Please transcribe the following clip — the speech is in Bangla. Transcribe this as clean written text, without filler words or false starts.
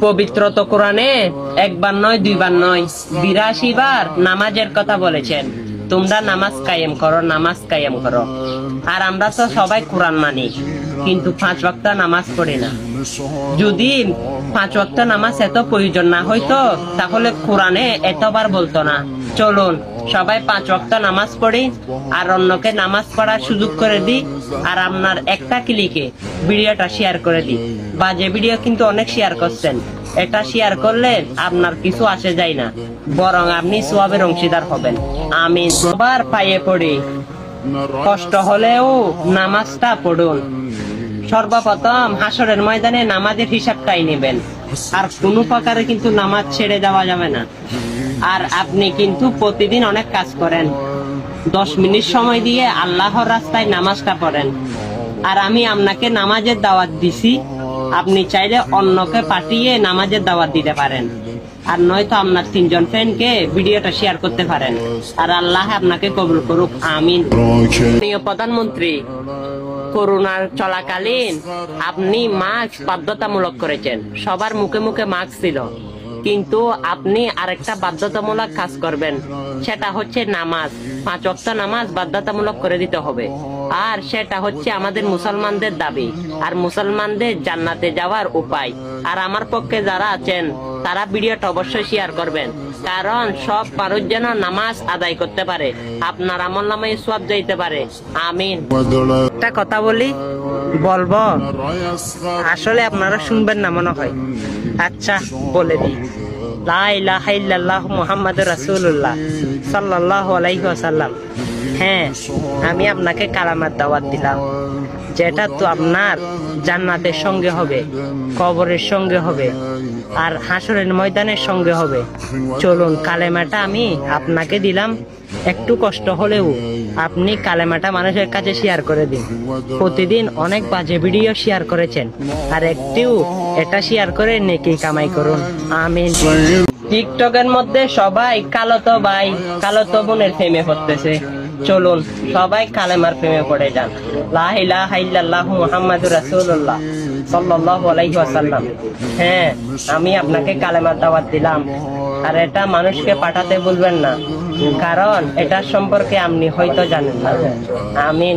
পবিত্র তো কোরআনে একবার নয় দুইবার নয় ৮২ বার নামাজের কথা বলেছেন। তোমরা নামাজ কায়েম করো, নামাজ কায়েম করো। আর আমরা তো সবাই কোরআন মানি, কিন্তু ৫ ওয়াক্ত নামাজ পড়ি না। যদি ৫ ওয়াক্ত নামাজ এত প্রয়োজন না হইতো, তাহলে কোরআনে এতবার বলতো না। চলুন সবাই ৫ ওয়াক্ত নামাজ পড়ি, আর অন্যকে নামাজ পড়ার সুযোগ করে দিই। আর আপনার একটা ক্লিকে ভিডিওটা শেয়ার করে দিই। বাজে ভিডিও কিন্তু অনেক শেয়ার করছেন, এটা শেয়ার করলে আপনার কিছু আসে যায় না, বরং আপনি সওয়াবের অংশীদার হবেন। আমি সবার পায়ে পড়ি, কষ্ট হলেও নামাজটা পড়ুন। সর্বপ্রথম হাসরের ময়দানে নামাজের হিসাবটাই নেবেন, আর কোনো প্রকারে কিন্তু নামাজ ছেড়ে দেওয়া যাবে না। আর আপনি কিন্তু প্রতিদিন অনেক কাজ করেন, 10 মিনিট সময় দিয়ে আল্লাহর রাস্তায় নামাজটা পড়েন। আর আমি আপনাকে নামাজের দাওয়াত দিছি, আপনি চাইলে অন্যকে পাঠিয়ে নামাজের দাওয়াত দিতে পারেন। আর নয়তো আপনার 3 জন ফ্রেন্ডকে ভিডিওটা শেয়ার করতে পারেন। আর আল্লাহ আপনাকে কবুল করুক, আমিন। প্রিয় প্রধানমন্ত্রী, করোনার চলাকালীন আপনি মাস্ক বাধ্যতামূলক করেছেন, সবার মুখে মুখে মাস্ক ছিল, কিন্তু আপনি আরেকটা বাধ্যতামূলক কাজ করবেন, সেটা হচ্ছে নামাজ। ৫ ওয়াক্ত নামাজ বাধ্যতামূলক করে দিতে হবে। আর সেটা হচ্ছে আমাদের মুসলমানদের দাবি, আর মুসলমানদের জান্নাতে যাওয়ার উপায়। আর আমার পক্ষে যারা আছেন তারা ভিডিওটা অবশ্যই শেয়ার করবেন, কারণ সব মানুষ যেন নামাজ আদায় করতে পারে, আপনার আমলনামায় সওয়াব যাইতে পারে, আমিন। একটা কথা বলবো, আসলে আপনারা শুনবেন না মনে হয়। আচ্ছা বলে দিই, লা ইলাহা ইল্লাল্লাহু মুহাম্মাদুর রাসূলুল্লাহ সাল্লাল্লাহু আলাইহি ওয়াসাল্লাম। হ্যাঁ, আমি আপনাকে কালেমার দাওয়াত দিলাম, যেটা তো আপনার জান্নাতের সঙ্গে হবে, কবরের সঙ্গে হবে, আর হাসরের ময়দানের সঙ্গে হবে। চলুন কালেমাটা আমি আপনাকে দিলাম, একটু কষ্ট হলেও আপনি কালেমাটা মানুষের কাছে শেয়ার করে দিন। প্রতিদিন অনেক বাজে ভিডিও শেয়ার করেছেন, আর একটিও এটা শেয়ার করে নেকি কামাই করুন, আমিন। টিকটকের মধ্যে সবাই কালো তো ভাই, কালো তো বোনের প্রেমে পড়তেছে। চলুন সবাই কালেমার প্রেমে পড়ে যান, লা ইলাহা ইল্লাল্লাহু মুহাম্মাদুর রাসূলুল্লাহ সাল্লাল্লাহু আলাইহি ওয়াসাল্লাম। হ্যাঁ, আমি আপনাকে কালেমার দাওয়াত দিলাম, আর এটা মানুষকে পাঠাতে ভুলবেন না, কারণ এটা সম্পর্কে আপনি হয়তো জানেন না, আমিন।